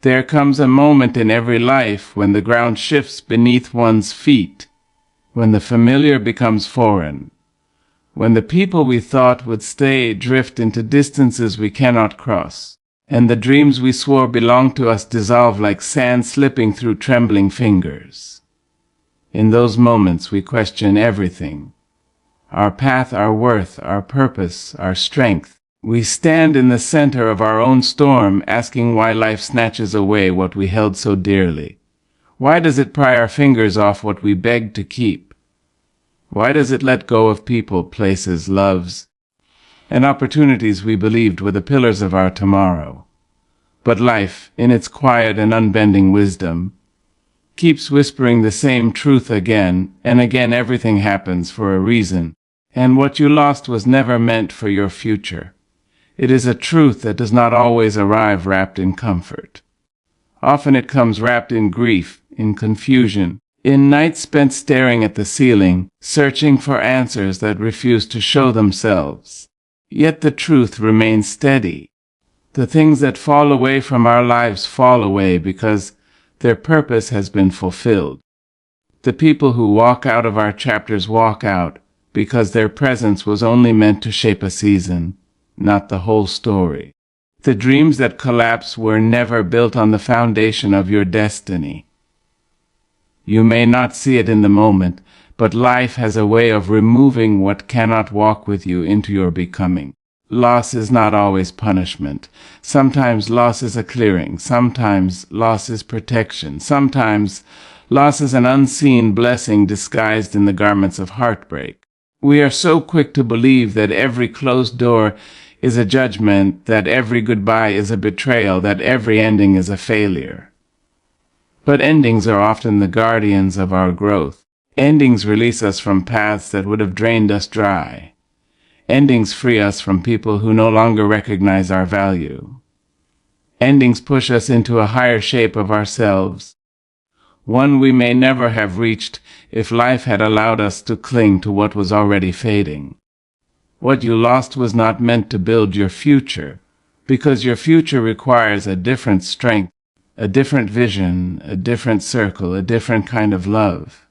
There comes a moment in every life when the ground shifts beneath one's feet, when the familiar becomes foreign, when the people we thought would stay drift into distances we cannot cross, and the dreams we swore belonged to us dissolve like sand slipping through trembling fingers. In those moments we question everything: our path, our worth, our purpose, our strength. We stand in the center of our own storm, asking why life snatches away what we held so dearly. Why does it pry our fingers off what we begged to keep? Why does it let go of people, places, loves, and opportunities we believed were the pillars of our tomorrow? But life, in its quiet and unbending wisdom, keeps whispering the same truth again and again. Everything happens for a reason, and what you lost was never meant for your future. It is a truth that does not always arrive wrapped in comfort. Often it comes wrapped in grief, in confusion, in nights spent staring at the ceiling, searching for answers that refuse to show themselves. Yet the truth remains steady. The things that fall away from our lives fall away because their purpose has been fulfilled. The people who walk out of our chapters walk out because their presence was only meant to shape a season, not the whole story. The dreams that collapse were never built on the foundation of your destiny. You may not see it in the moment, but life has a way of removing what cannot walk with you into your becoming. Loss is not always punishment. Sometimes loss is a clearing. Sometimes loss is protection. Sometimes loss is an unseen blessing disguised in the garments of heartbreak. We are so quick to believe that every closed door is a judgment, that every goodbye is a betrayal, that every ending is a failure. But endings are often the guardians of our growth. Endings release us from paths that would have drained us dry. Endings free us from people who no longer recognize our value. Endings push us into a higher shape of ourselves, one we may never have reached if life had allowed us to cling to what was already fading. What you lost was not meant to build your future, because your future requires a different strength, a different vision, a different circle, a different kind of love.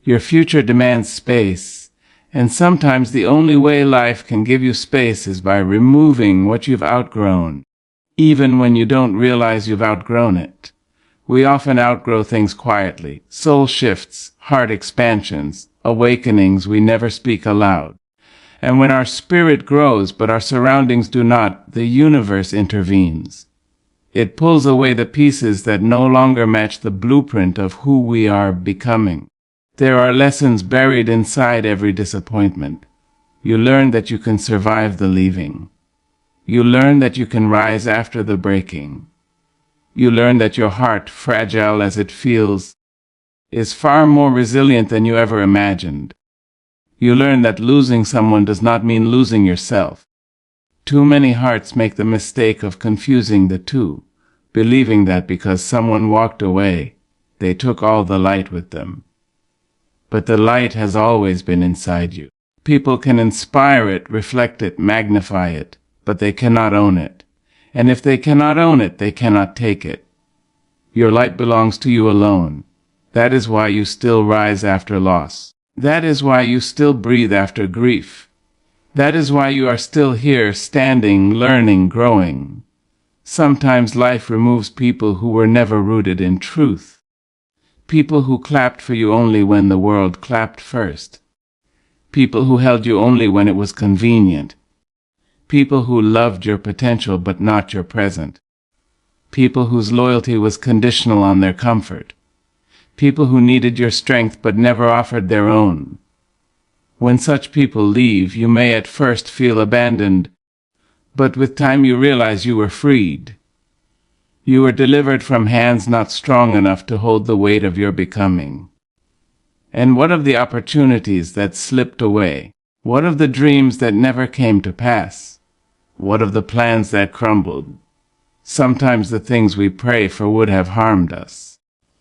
Your future demands space, and sometimes the only way life can give you space is by removing what you've outgrown, even when you don't realize you've outgrown it. We often outgrow things quietly: soul shifts, heart expansions, awakenings we never speak aloud. And when our spirit grows but our surroundings do not, the universe intervenes. It pulls away the pieces that no longer match the blueprint of who we are becoming. There are lessons buried inside every disappointment. You learn that you can survive the leaving. You learn that you can rise after the breaking. You learn that your heart, fragile as it feels, is far more resilient than you ever imagined. You learn that losing someone does not mean losing yourself. Too many hearts make the mistake of confusing the two, believing that because someone walked away, they took all the light with them. But the light has always been inside you. People can inspire it, reflect it, magnify it, but they cannot own it. And if they cannot own it, they cannot take it. Your light belongs to you alone. That is why you still rise after loss. That is why you still breathe after grief. That is why you are still here, standing, learning, growing. Sometimes life removes people who were never rooted in truth. People who clapped for you only when the world clapped first. People who held you only when it was convenient. People who loved your potential but not your present. People whose loyalty was conditional on their comfort. People who needed your strength but never offered their own. When such people leave, you may at first feel abandoned, but with time you realize you were freed. You were delivered from hands not strong enough to hold the weight of your becoming. And what of the opportunities that slipped away? What of the dreams that never came to pass? What of the plans that crumbled? Sometimes the things we pray for would have harmed us.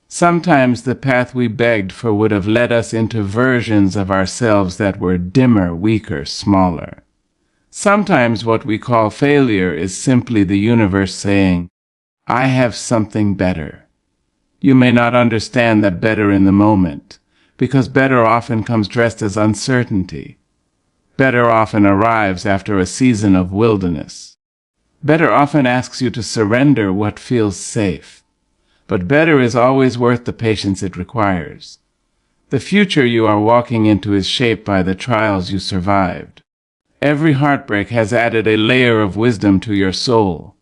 Sometimes the path we begged for would have led us into versions of ourselves that were dimmer, weaker, smaller. Sometimes what we call failure is simply the universe saying, I have something better. You may not understand that better in the moment, because better often comes dressed as uncertainty. Better often arrives after a season of wilderness. Better often asks you to surrender what feels safe. But better is always worth the patience it requires. The future you are walking into is shaped by the trials you survived. Every heartbreak has added a layer of wisdom to your soul.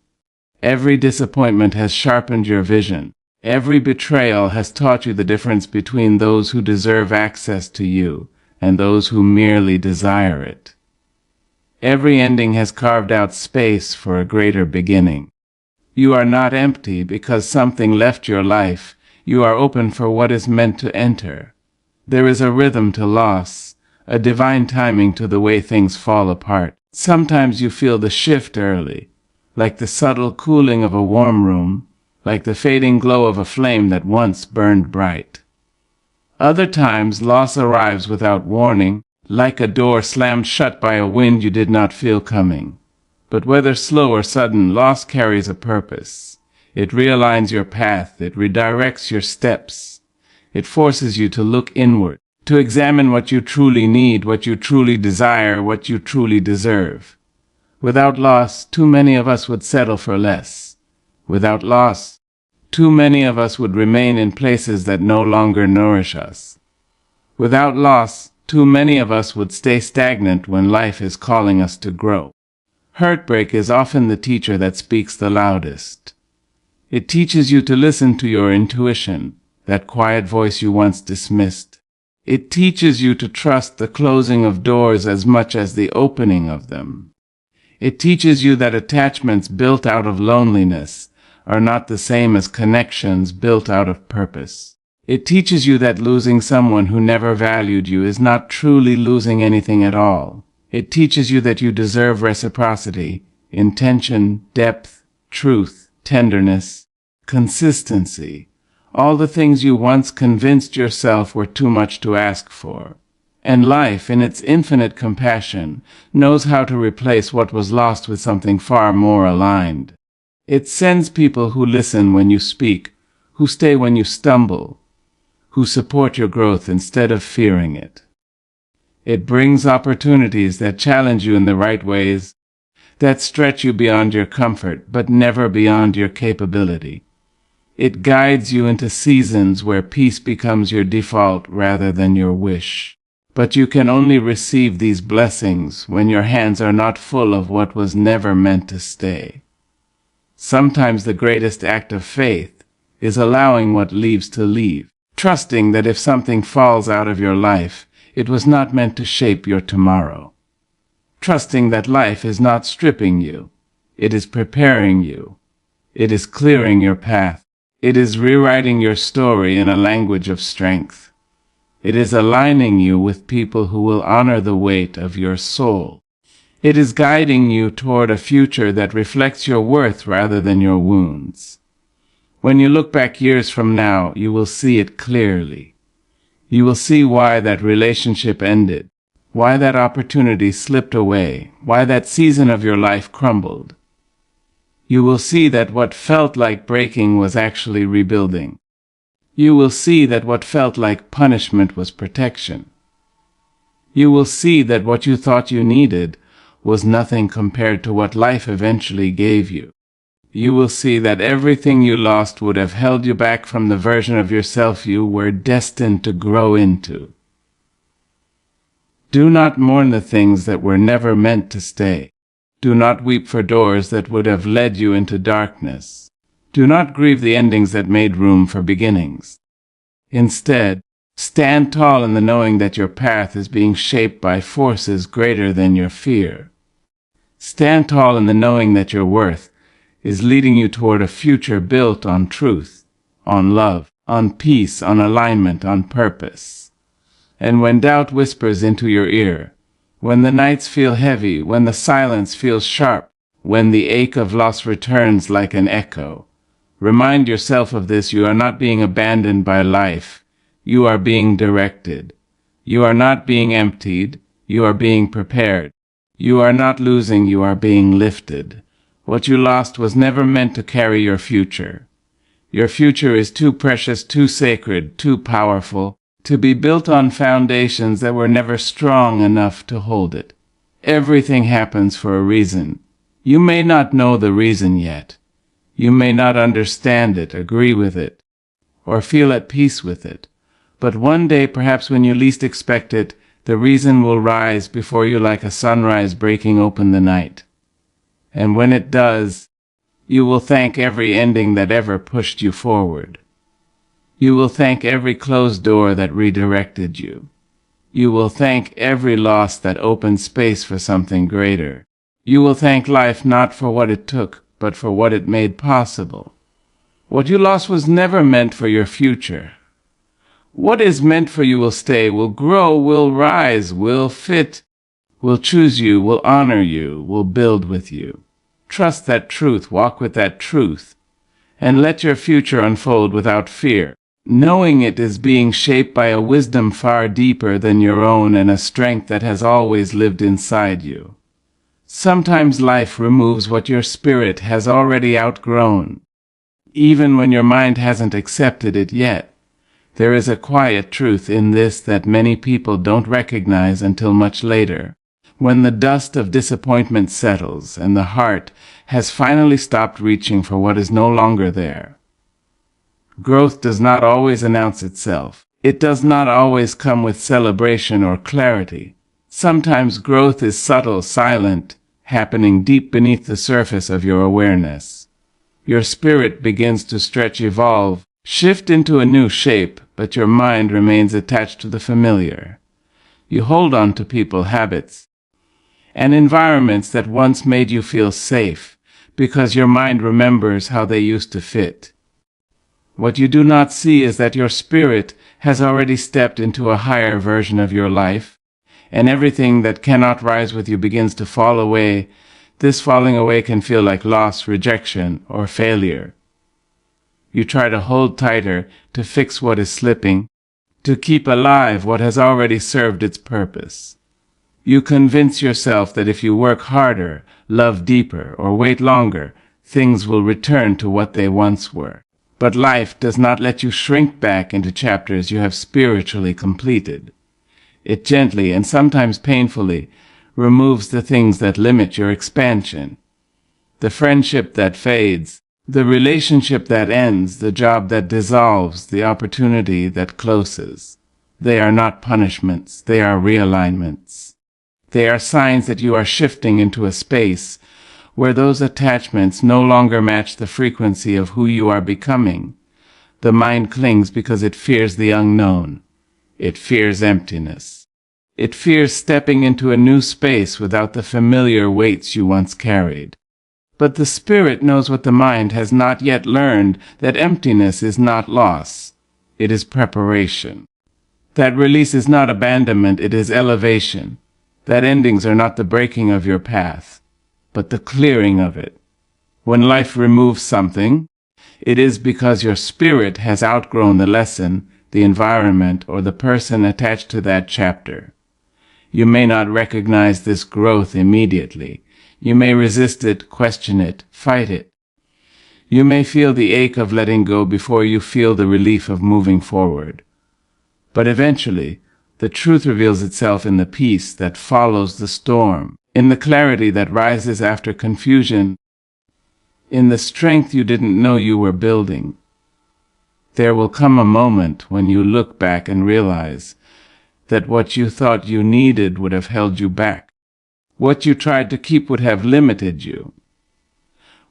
Every disappointment has sharpened your vision. Every betrayal has taught you the difference between those who deserve access to you and those who merely desire it. Every ending has carved out space for a greater beginning. You are not empty because something left your life. You are open for what is meant to enter. There is a rhythm to loss, a divine timing to the way things fall apart. Sometimes you feel the shift early, like the subtle cooling of a warm room, like the fading glow of a flame that once burned bright. Other times loss arrives without warning, like a door slammed shut by a wind you did not feel coming. But whether slow or sudden, loss carries a purpose. It realigns your path, it redirects your steps. It forces you to look inward, to examine what you truly need, what you truly desire, what you truly deserve. Without loss, too many of us would settle for less. Without loss, too many of us would remain in places that no longer nourish us. Without loss, too many of us would stay stagnant when life is calling us to grow. Heartbreak is often the teacher that speaks the loudest. It teaches you to listen to your intuition, that quiet voice you once dismissed. It teaches you to trust the closing of doors as much as the opening of them. It teaches you that attachments built out of loneliness are not the same as connections built out of purpose. It teaches you that losing someone who never valued you is not truly losing anything at all. It teaches you that you deserve reciprocity, intention, depth, truth, tenderness, consistency, all the things you once convinced yourself were too much to ask for. And life, in its infinite compassion, knows how to replace what was lost with something far more aligned. It sends people who listen when you speak, who stay when you stumble, who support your growth instead of fearing it. It brings opportunities that challenge you in the right ways, that stretch you beyond your comfort but never beyond your capability. It guides you into seasons where peace becomes your default rather than your wish. But you can only receive these blessings when your hands are not full of what was never meant to stay. Sometimes the greatest act of faith is allowing what leaves to leave, trusting that if something falls out of your life, it was not meant to shape your tomorrow. Trusting that life is not stripping you, it is preparing you. It is clearing your path. It is rewriting your story in a language of strength. It is aligning you with people who will honor the weight of your soul. It is guiding you toward a future that reflects your worth rather than your wounds. When you look back years from now, you will see it clearly. You will see why that relationship ended, why that opportunity slipped away, why that season of your life crumbled. You will see that what felt like breaking was actually rebuilding. You will see that what felt like punishment was protection. You will see that what you thought you needed was nothing compared to what life eventually gave you. You will see that everything you lost would have held you back from the version of yourself you were destined to grow into. Do not mourn the things that were never meant to stay. Do not weep for doors that would have led you into darkness. Do not grieve the endings that made room for beginnings. Instead, stand tall in the knowing that your path is being shaped by forces greater than your fear. Stand tall in the knowing that your worth is leading you toward a future built on truth, on love, on peace, on alignment, on purpose. And when doubt whispers into your ear, when the nights feel heavy, when the silence feels sharp, when the ache of loss returns like an echo, remind yourself of this: you are not being abandoned by life. You are being directed. You are not being emptied. You are being prepared. You are not losing, you are being lifted. What you lost was never meant to carry your future. Your future is too precious, too sacred, too powerful to be built on foundations that were never strong enough to hold it. Everything happens for a reason. You may not know the reason yet. You may not understand it, agree with it, or feel at peace with it. But one day, perhaps when you least expect it, the reason will rise before you like a sunrise breaking open the night. And when it does, you will thank every ending that ever pushed you forward. You will thank every closed door that redirected you. You will thank every loss that opened space for something greater. You will thank life not for what it took, but for what it made possible. What you lost was never meant for your future. What is meant for you will stay, will grow, will rise, will fit, will choose you, will honor you, will build with you. Trust that truth, walk with that truth, and let your future unfold without fear, knowing it is being shaped by a wisdom far deeper than your own and a strength that has always lived inside you. Sometimes life removes what your spirit has already outgrown, even when your mind hasn't accepted it yet. There is a quiet truth in this that many people don't recognize until much later, when the dust of disappointment settles and the heart has finally stopped reaching for what is no longer there. Growth does not always announce itself. It does not always come with celebration or clarity. Sometimes growth is subtle, silent, happening deep beneath the surface of your awareness. Your spirit begins to stretch, evolve, shift into a new shape, but your mind remains attached to the familiar. You hold on to people, habits, and environments that once made you feel safe, because your mind remembers how they used to fit. What you do not see is that your spirit has already stepped into a higher version of your life, and everything that cannot rise with you begins to fall away. This falling away can feel like loss, rejection, or failure. You try to hold tighter, to fix what is slipping, to keep alive what has already served its purpose. You convince yourself that if you work harder, love deeper, or wait longer, things will return to what they once were. But life does not let you shrink back into chapters you have spiritually completed. It gently, and sometimes painfully, removes the things that limit your expansion. The friendship that fades, the relationship that ends, the job that dissolves, the opportunity that closes. They are not punishments, they are realignments. They are signs that you are shifting into a space where those attachments no longer match the frequency of who you are becoming. The mind clings because it fears the unknown. It fears emptiness. It fears stepping into a new space without the familiar weights you once carried. But the spirit knows what the mind has not yet learned, that emptiness is not loss. It is preparation. That release is not abandonment, it is elevation. That endings are not the breaking of your path, but the clearing of it. When life removes something, it is because your spirit has outgrown the lesson, the environment, or the person attached to that chapter. You may not recognize this growth immediately. You may resist it, question it, fight it. You may feel the ache of letting go before you feel the relief of moving forward. But eventually, the truth reveals itself in the peace that follows the storm, in the clarity that rises after confusion, in the strength you didn't know you were building. There will come a moment when you look back and realize that what you thought you needed would have held you back. What you tried to keep would have limited you.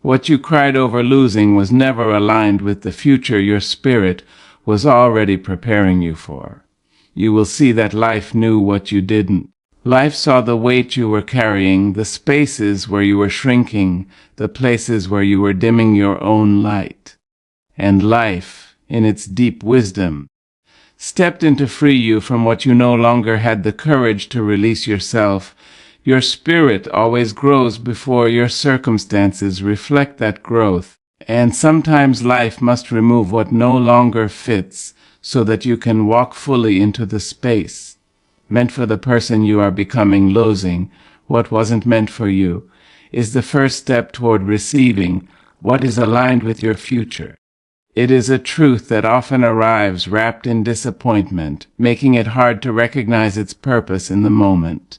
What you cried over losing was never aligned with the future your spirit was already preparing you for. You will see that life knew what you didn't. Life saw the weight you were carrying, the spaces where you were shrinking, the places where you were dimming your own light. And life, in its deep wisdom, stepped in to free you from what you no longer had the courage to release yourself. Your spirit always grows before your circumstances reflect that growth, and sometimes life must remove what no longer fits so that you can walk fully into the space meant for the person you are becoming. Losing what wasn't meant for you is the first step toward receiving what is aligned with your future. It is a truth that often arrives wrapped in disappointment, making it hard to recognize its purpose in the moment.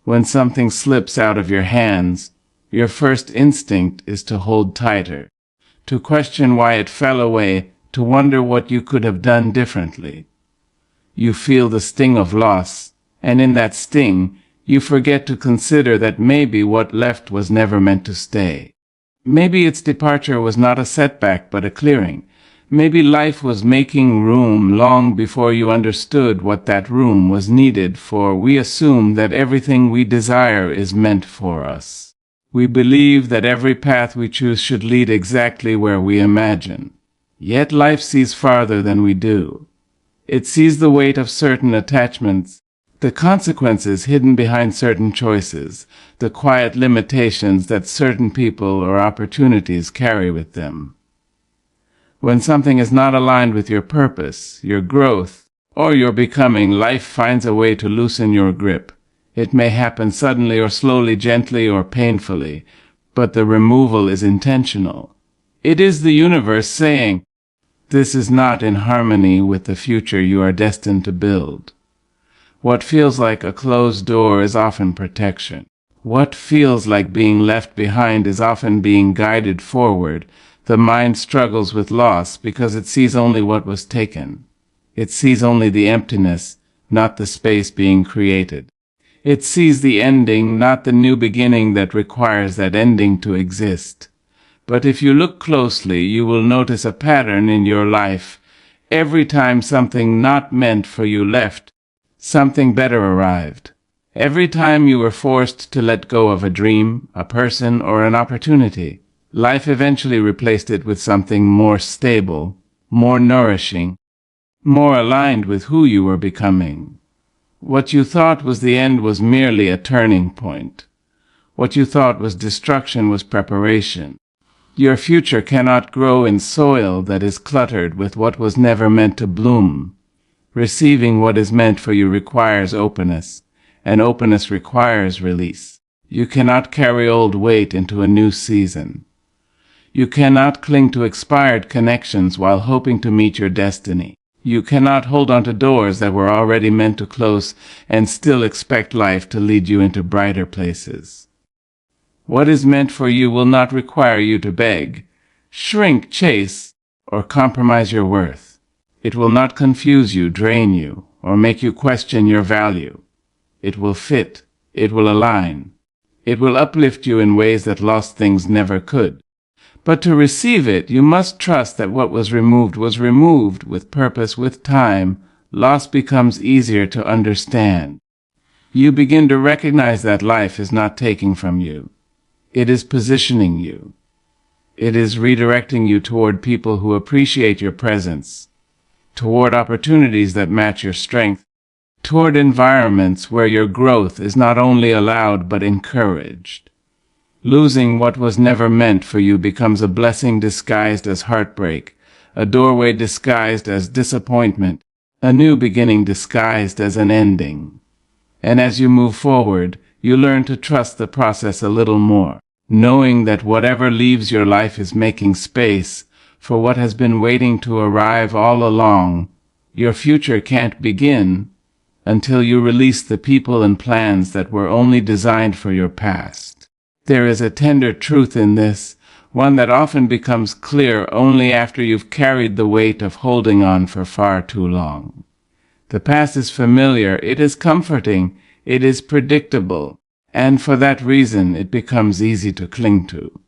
When something slips out of your hands, your first instinct is to hold tighter, to question why it fell away, to wonder what you could have done differently. You feel the sting of loss, and in that sting, you forget to consider that maybe what left was never meant to stay. Maybe its departure was not a setback but a clearing. Maybe life was making room long before you understood what that room was needed for. We assume that everything we desire is meant for us. We believe that every path we choose should lead exactly where we imagine. Yet life sees farther than we do. It sees the weight of certain attachments, the consequences hidden behind certain choices, the quiet limitations that certain people or opportunities carry with them. When something is not aligned with your purpose, your growth, or your becoming, life finds a way to loosen your grip. It may happen suddenly or slowly, gently or painfully, but the removal is intentional. It is the universe saying, "This is not in harmony with the future you are destined to build." What feels like a closed door is often protection. What feels like being left behind is often being guided forward. The mind struggles with loss because it sees only what was taken. It sees only the emptiness, not the space being created. It sees the ending, not the new beginning that requires that ending to exist. But if you look closely, you will notice a pattern in your life. Every time something not meant for you left, something better arrived. Every time you were forced to let go of a dream, a person, or an opportunity, life eventually replaced it with something more stable, more nourishing, more aligned with who you were becoming. What you thought was the end was merely a turning point. What you thought was destruction was preparation. Your future cannot grow in soil that is cluttered with what was never meant to bloom. Receiving what is meant for you requires openness, and openness requires release. You cannot carry old weight into a new season. You cannot cling to expired connections while hoping to meet your destiny. You cannot hold on to doors that were already meant to close and still expect life to lead you into brighter places. What is meant for you will not require you to beg, shrink, chase, or compromise your worth. It will not confuse you, drain you, or make you question your value. It will fit. It will align. It will uplift you in ways that lost things never could. But to receive it, you must trust that what was removed with purpose, with time. Loss becomes easier to understand. You begin to recognize that life is not taking from you. It is positioning you. It is redirecting you toward people who appreciate your presence, toward opportunities that match your strength, toward environments where your growth is not only allowed but encouraged. Losing what was never meant for you becomes a blessing disguised as heartbreak, a doorway disguised as disappointment, a new beginning disguised as an ending. And as you move forward, you learn to trust the process a little more, knowing that whatever leaves your life is making space for what has been waiting to arrive all along. Your future can't begin until you release the people and plans that were only designed for your past. There is a tender truth in this, one that often becomes clear only after you've carried the weight of holding on for far too long. The past is familiar, it is comforting, it is predictable, and for that reason it becomes easy to cling to.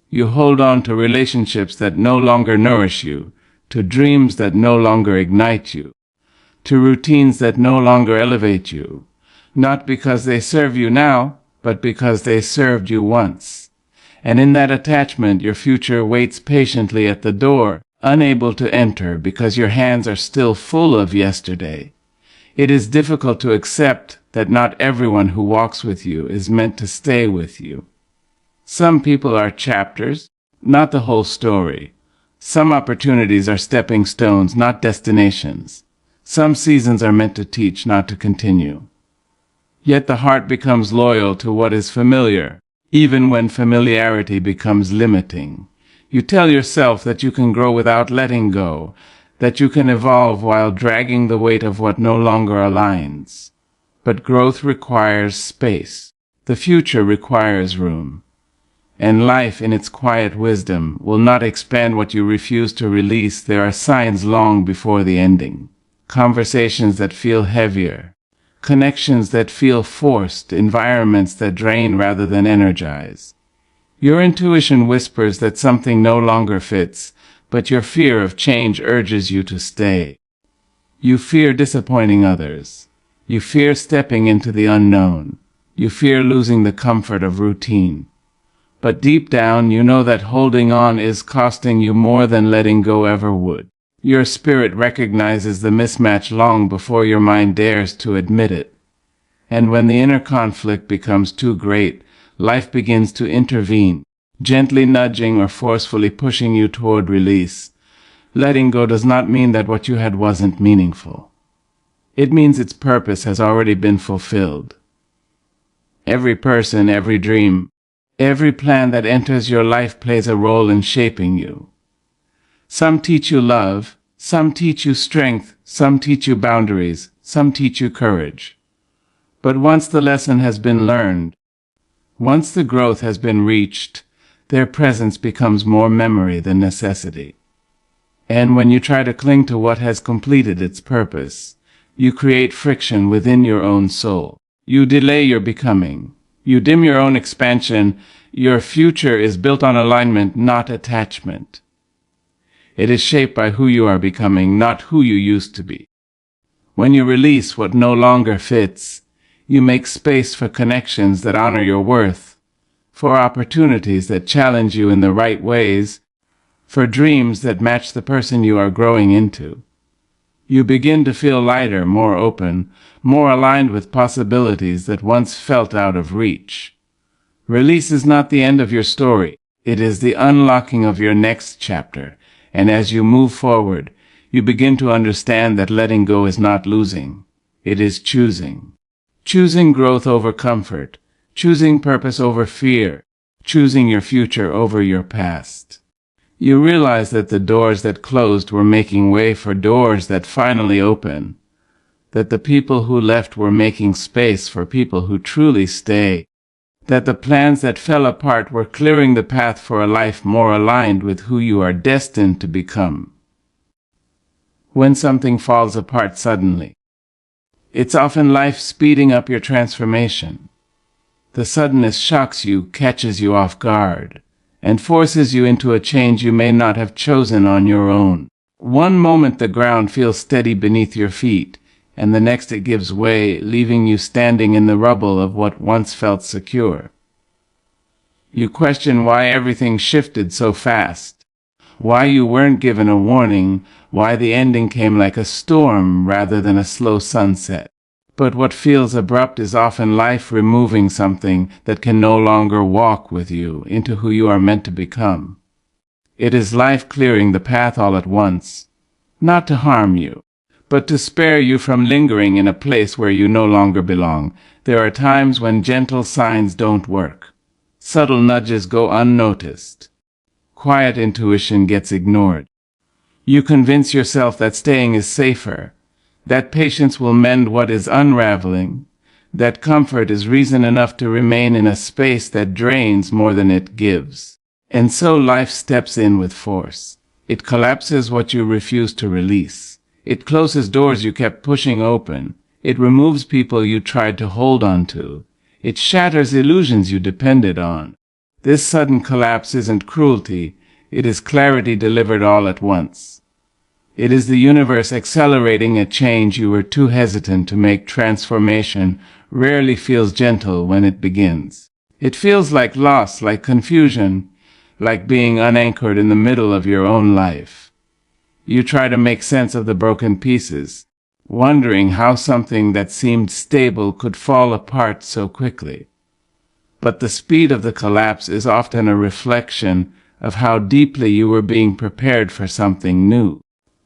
You hold on to relationships that no longer nourish you, to dreams that no longer ignite you, to routines that no longer elevate you, not because they serve you now, but because they served you once. And in that attachment, your future waits patiently at the door, unable to enter because your hands are still full of yesterday. It is difficult to accept that not everyone who walks with you is meant to stay with you. Some people are chapters, not the whole story. Some opportunities are stepping stones, not destinations. Some seasons are meant to teach, not to continue. Yet the heart becomes loyal to what is familiar. even when familiarity becomes limiting. You tell yourself that you can grow without letting go, that you can evolve while dragging the weight of what no longer aligns. But growth requires space. The future requires room. And life, in its quiet wisdom, will not expand what you refuse to release. There are signs long before the ending. Conversations that feel heavier. Connections that feel forced. Environments that drain rather than energize. Your intuition whispers that something no longer fits, but your fear of change urges you to stay. You fear disappointing others. You fear stepping into the unknown. You fear losing the comfort of routine. But deep down, you know that holding on is costing you more than letting go ever would. Your spirit recognizes the mismatch long before your mind dares to admit it. And when the inner conflict becomes too great, life begins to intervene, gently nudging or forcefully pushing you toward release. Letting go does not mean that what you had wasn't meaningful. It means its purpose has already been fulfilled. Every person, every dream, every plan that enters your life plays a role in shaping you. Some teach you love, some teach you strength, some teach you boundaries, some teach you courage. But once the lesson has been learned, once the growth has been reached, their presence becomes more memory than necessity. And when you try to cling to what has completed its purpose, you create friction within your own soul. You delay your becoming. You dim your own expansion. Your future is built on alignment, not attachment. It is shaped by who you are becoming, not who you used to be. When you release what no longer fits, you make space for connections that honor your worth, for opportunities that challenge you in the right ways, for dreams that match the person you are growing into. You begin to feel lighter, more open, more aligned with possibilities that once felt out of reach. Release is not the end of your story. It is the unlocking of your next chapter. And as you move forward, you begin to understand that letting go is not losing. It is choosing. Choosing growth over comfort. Choosing purpose over fear. Choosing your future over your past. You realize that the doors that closed were making way for doors that finally open. That the people who left were making space for people who truly stay. That the plans that fell apart were clearing the path for a life more aligned with who you are destined to become. When something falls apart suddenly, it's often life speeding up your transformation. The suddenness shocks you, catches you off guard, and forces you into a change you may not have chosen on your own. One moment the ground feels steady beneath your feet, and the next it gives way, leaving you standing in the rubble of what once felt secure. You question why everything shifted so fast, why you weren't given a warning, why the ending came like a storm rather than a slow sunset. But what feels abrupt is often life removing something that can no longer walk with you into who you are meant to become. It is life clearing the path all at once, not to harm you, but to spare you from lingering in a place where you no longer belong. There are times when gentle signs don't work. Subtle nudges go unnoticed. Quiet intuition gets ignored. You convince yourself that staying is safer, that patience will mend what is unraveling, that comfort is reason enough to remain in a space that drains more than it gives. And so life steps in with force. It collapses what you refuse to release. It closes doors you kept pushing open. It removes people you tried to hold on to. It shatters illusions you depended on. This sudden collapse isn't cruelty. It is clarity delivered all at once. It is the universe accelerating a change you were too hesitant to make. Transformation rarely feels gentle when it begins. It feels like loss, like confusion, like being unanchored in the middle of your own life. You try to make sense of the broken pieces, wondering how something that seemed stable could fall apart so quickly. But the speed of the collapse is often a reflection of how deeply you were being prepared for something new.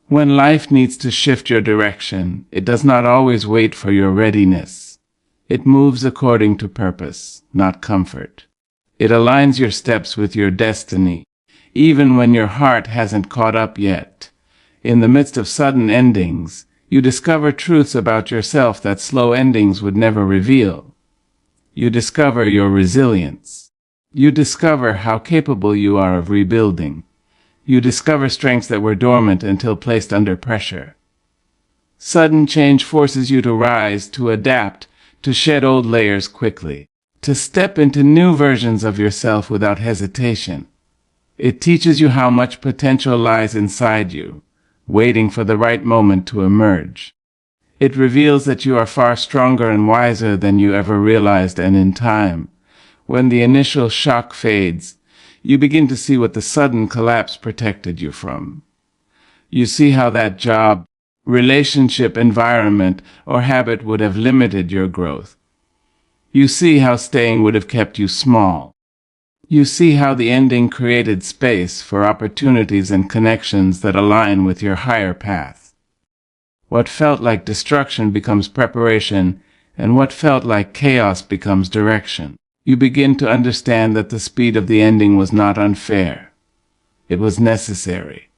When life needs to shift your direction, it does not always wait for your readiness. It moves according to purpose, not comfort. It aligns your steps with your destiny, even when your heart hasn't caught up yet. In the midst of sudden endings, you discover truths about yourself that slow endings would never reveal. You discover your resilience. You discover how capable you are of rebuilding. You discover strengths that were dormant until placed under pressure. Sudden change forces you to rise, to adapt, to shed old layers quickly, to step into new versions of yourself without hesitation. It teaches you how much potential lies inside you, waiting for the right moment to emerge. It reveals that you are far stronger and wiser than you ever realized, and in time, when the initial shock fades, you begin to see what the sudden collapse protected you from. You see how that job, relationship, environment, or habit would have limited your growth. You see how staying would have kept you small. You see how the ending created space for opportunities and connections that align with your higher path. What felt like destruction becomes preparation, and what felt like chaos becomes direction. You begin to understand that the speed of the ending was not unfair. It was necessary.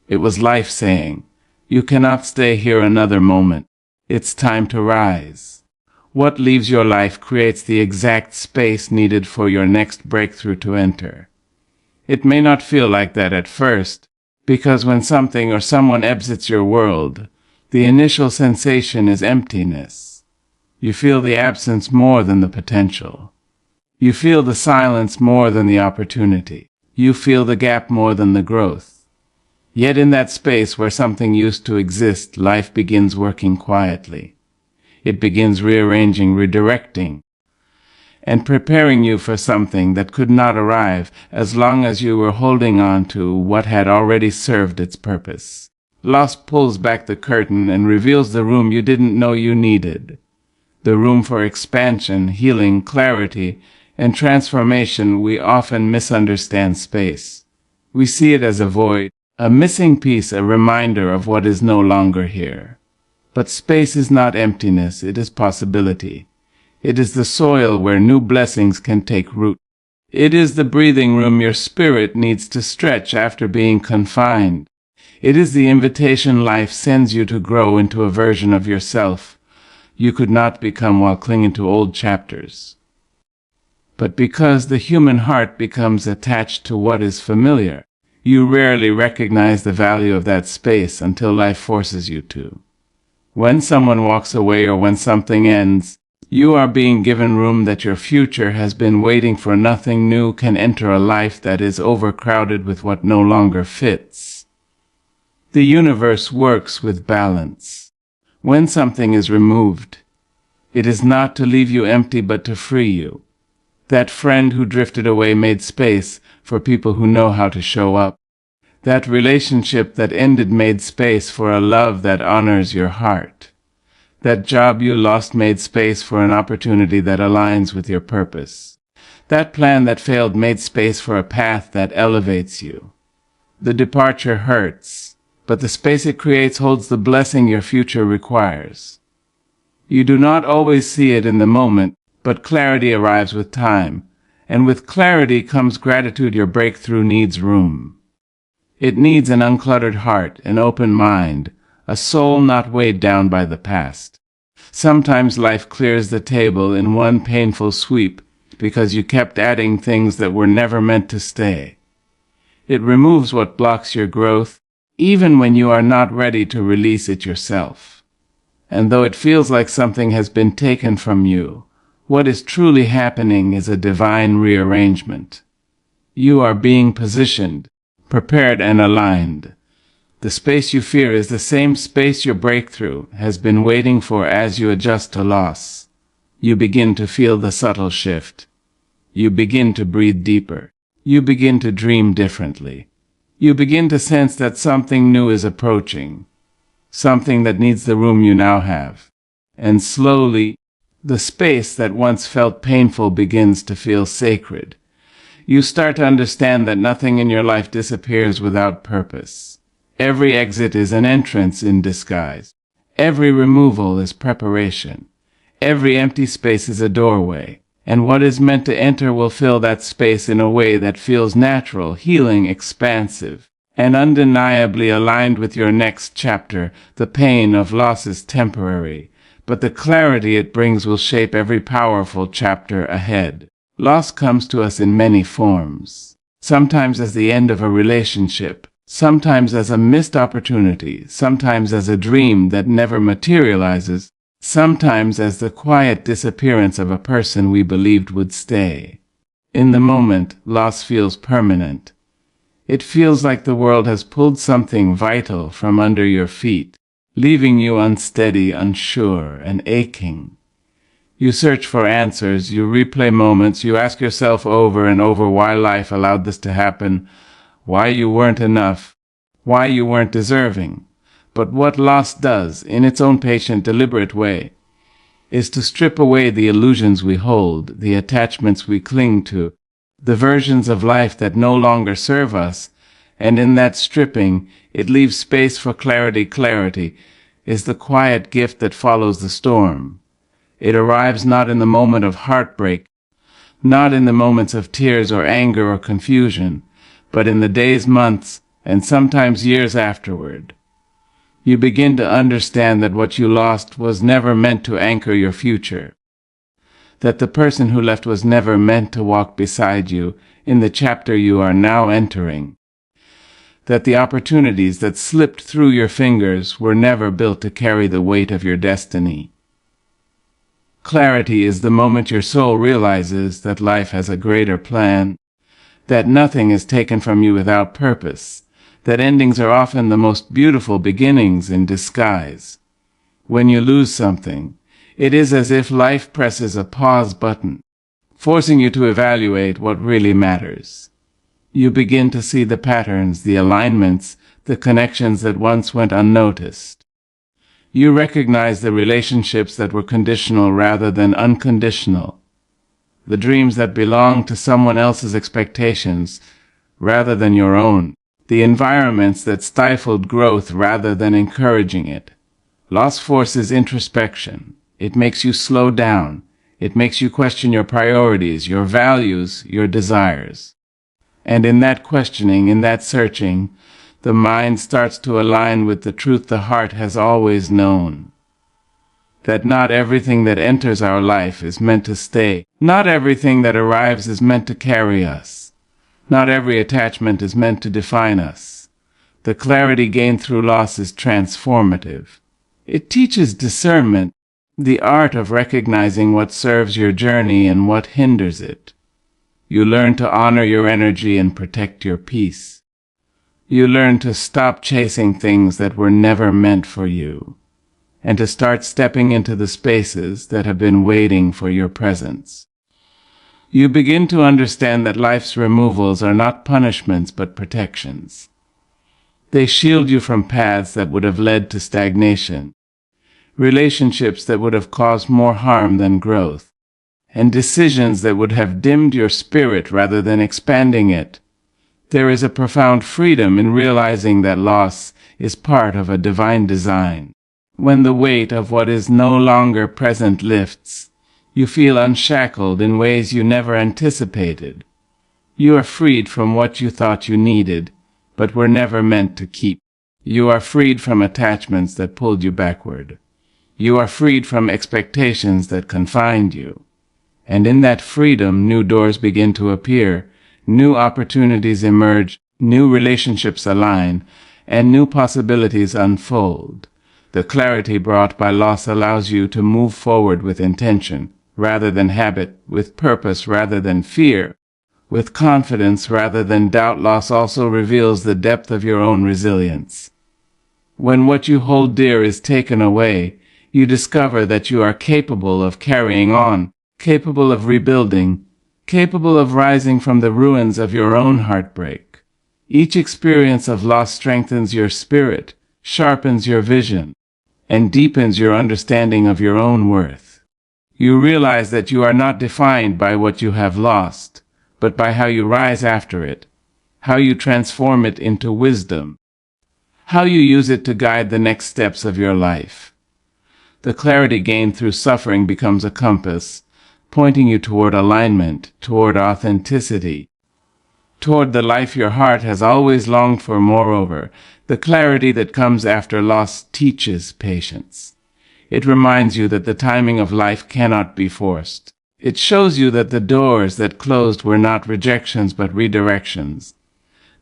It was life saying, "You cannot stay here another moment. It's time to rise." What leaves your life creates the exact space needed for your next breakthrough to enter. It may not feel like that at first, because when something or someone exits your world, the initial sensation is emptiness. You feel the absence more than the potential. You feel the silence more than the opportunity. You feel the gap more than the growth. Yet in that space where something used to exist, life begins working quietly. It begins rearranging, redirecting, and preparing you for something that could not arrive as long as you were holding on to what had already served its purpose. Loss pulls back the curtain and reveals the room you didn't know you needed. The room for expansion, healing, clarity, and transformation. We often misunderstand space. We see it as a void, a missing piece, a reminder of what is no longer here. But space is not emptiness, it is possibility. It is the soil where new blessings can take root. It is the breathing room your spirit needs to stretch after being confined. It is the invitation life sends you to grow into a version of yourself you could not become while clinging to old chapters. But because the human heart becomes attached to what is familiar, you rarely recognize the value of that space until life forces you to. When someone walks away or when something ends, you are being given room that your future has been waiting for. Nothing new can enter a life that is overcrowded with what no longer fits. The universe works with balance. When something is removed, it is not to leave you empty but to free you. That friend who drifted away made space for people who know how to show up. That relationship that ended made space for a love that honors your heart. That job you lost made space for an opportunity that aligns with your purpose. That plan that failed made space for a path that elevates you. The departure hurts, but the space it creates holds the blessing your future requires. You do not always see it in the moment, but clarity arrives with time, and with clarity comes gratitude. Your breakthrough needs room. It needs an uncluttered heart, an open mind, a soul not weighed down by the past. Sometimes life clears the table in one painful sweep because you kept adding things that were never meant to stay. It removes what blocks your growth, even when you are not ready to release it yourself. And though it feels like something has been taken from you, what is truly happening is a divine rearrangement. You are being positioned, prepared, and aligned. The space you fear is the same space your breakthrough has been waiting for. As you adjust to loss, you begin to feel the subtle shift. You begin to breathe deeper. You begin to dream differently. You begin to sense that something new is approaching, something that needs the room you now have. And slowly, the space that once felt painful begins to feel sacred. You start to understand that nothing in your life disappears without purpose. Every exit is an entrance in disguise. Every removal is preparation. Every empty space is a doorway. And what is meant to enter will fill that space in a way that feels natural, healing, expansive, and undeniably aligned with your next chapter. The pain of loss is temporary, but the clarity it brings will shape every powerful chapter ahead. Loss comes to us in many forms, sometimes as the end of a relationship, sometimes as a missed opportunity, sometimes as a dream that never materializes, sometimes as the quiet disappearance of a person we believed would stay. In the moment, loss feels permanent. It feels like the world has pulled something vital from under your feet, leaving you unsteady, unsure, and aching. You search for answers, you replay moments, you ask yourself over and over why life allowed this to happen, why you weren't enough, why you weren't deserving. But what loss does, in its own patient, deliberate way, is to strip away the illusions we hold, the attachments we cling to, the versions of life that no longer serve us, and in that stripping, it leaves space for clarity. Clarity is the quiet gift that follows the storm. It arrives not in the moment of heartbreak, not in the moments of tears or anger or confusion, but in the days, months, and sometimes years afterward. You begin to understand that what you lost was never meant to anchor your future, that the person who left was never meant to walk beside you in the chapter you are now entering, that the opportunities that slipped through your fingers were never built to carry the weight of your destiny. Clarity is the moment your soul realizes that life has a greater plan, that nothing is taken from you without purpose, that endings are often the most beautiful beginnings in disguise. When you lose something, it is as if life presses a pause button, forcing you to evaluate what really matters. You begin to see the patterns, the alignments, the connections that once went unnoticed. You recognize the relationships that were conditional rather than unconditional, the dreams that belonged to someone else's expectations rather than your own, the environments that stifled growth rather than encouraging it. Loss forces introspection. It makes you slow down. It makes you question your priorities, your values, your desires. And in that questioning, in that searching, the mind starts to align with the truth the heart has always known. That not everything that enters our life is meant to stay. Not everything that arrives is meant to carry us. Not every attachment is meant to define us. The clarity gained through loss is transformative. It teaches discernment, the art of recognizing what serves your journey and what hinders it. You learn to honor your energy and protect your peace. You learn to stop chasing things that were never meant for you, and to start stepping into the spaces that have been waiting for your presence. You begin to understand that life's removals are not punishments but protections. They shield you from paths that would have led to stagnation, relationships that would have caused more harm than growth, and decisions that would have dimmed your spirit rather than expanding it. There is a profound freedom in realizing that loss is part of a divine design. When the weight of what is no longer present lifts, you feel unshackled in ways you never anticipated. You are freed from what you thought you needed, but were never meant to keep. You are freed from attachments that pulled you backward. You are freed from expectations that confined you. And in that freedom, new doors begin to appear, new opportunities emerge, new relationships align, and new possibilities unfold. The clarity brought by loss allows you to move forward with intention rather than habit, with purpose rather than fear, with confidence rather than doubt. Loss also reveals the depth of your own resilience. When what you hold dear is taken away, you discover that you are capable of carrying on, capable of rebuilding, capable of rising from the ruins of your own heartbreak. Each experience of loss strengthens your spirit, sharpens your vision, and deepens your understanding of your own worth. You realize that you are not defined by what you have lost, but by how you rise after it, how you transform it into wisdom, how you use it to guide the next steps of your life. The clarity gained through suffering becomes a compass, pointing you toward alignment, toward authenticity, toward the life your heart has always longed for. Moreover, the clarity that comes after loss teaches patience. It reminds you that the timing of life cannot be forced. It shows you that the doors that closed were not rejections but redirections,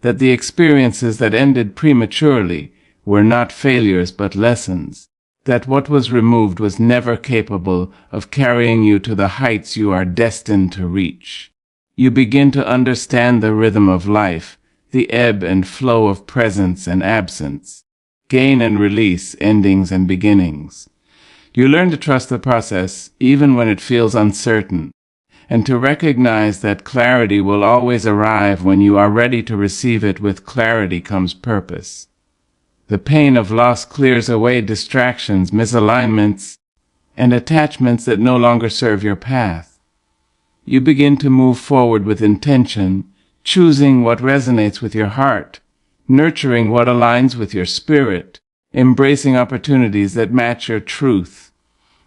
that the experiences that ended prematurely were not failures but lessons, that what was removed was never capable of carrying you to the heights you are destined to reach. You begin to understand the rhythm of life, the ebb and flow of presence and absence, gain and release, endings and beginnings. You learn to trust the process even when it feels uncertain, and to recognize that clarity will always arrive when you are ready to receive it. With clarity comes purpose. The pain of loss clears away distractions, misalignments, and attachments that no longer serve your path. You begin to move forward with intention, choosing what resonates with your heart, nurturing what aligns with your spirit, embracing opportunities that match your truth.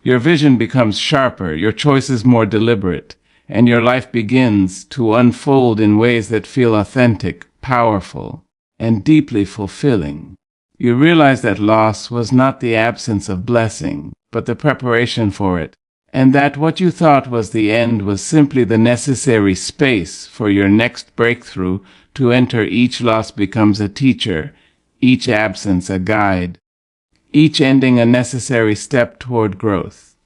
Your vision becomes sharper, your choices more deliberate, and your life begins to unfold in ways that feel authentic, powerful, and deeply fulfilling. You realize that loss was not the absence of blessing, but the preparation for it, and that what you thought was the end was simply the necessary space for your next breakthrough to enter. Each loss becomes a teacher, each absence a guide, each ending a necessary step toward growth.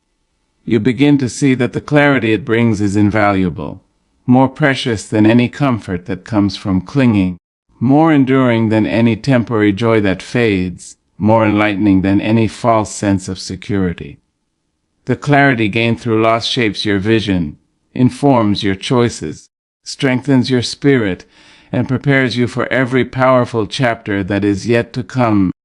You begin to see that the clarity it brings is invaluable, more precious than any comfort that comes from clinging, more enduring than any temporary joy that fades, more enlightening than any false sense of security. The clarity gained through loss shapes your vision, informs your choices, strengthens your spirit, and prepares you for every powerful chapter that is yet to come.